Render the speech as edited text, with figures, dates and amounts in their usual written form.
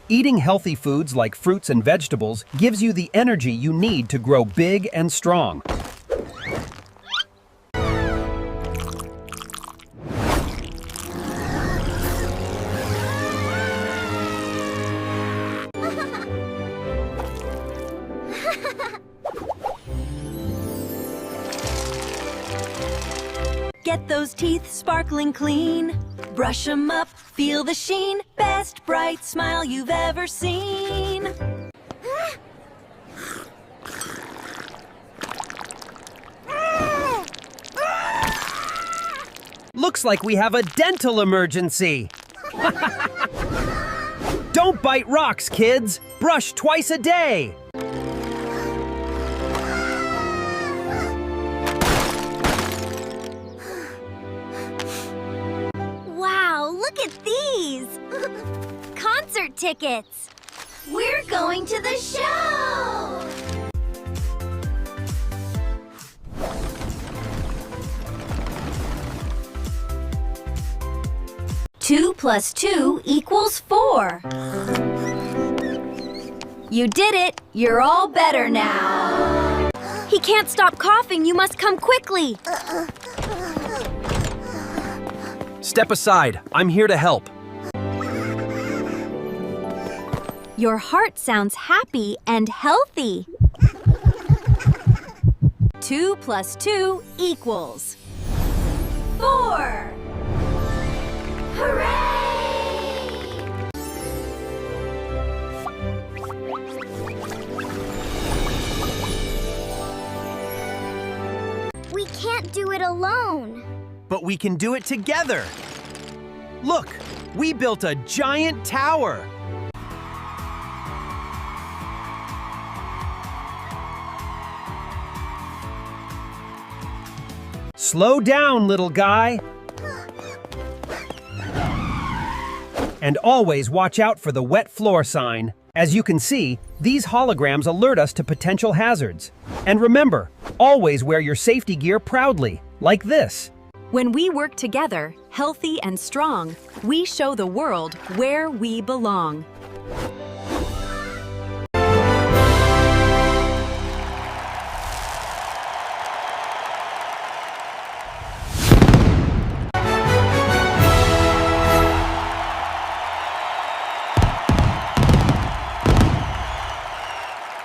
Eating healthy foods like fruits and vegetables gives you the energy you need to grow big and strong. Get those teeth sparkling clean. Brush 'em up, feel the sheen. Best bright smile you've ever seen. Looks like we have a dental emergency. Don't bite rocks, kids. Brush twice a day. Wow, look at these! Concert tickets! We're going to the show! Two plus 2 equals 4. You did it! You're all better now! He can't stop coughing. You must come quickly! Step aside. I'm here to help. Your heart sounds happy and healthy. 2 plus 2 equals 4. Hooray! We can't do it alone. But we can do it together. Look, we built a giant tower. Slow down, little guy. And always watch out for the wet floor sign. As you can see, these holograms alert us to potential hazards. And remember, always wear your safety gear proudly, like this. When we work together, healthy and strong, we show the world where we belong.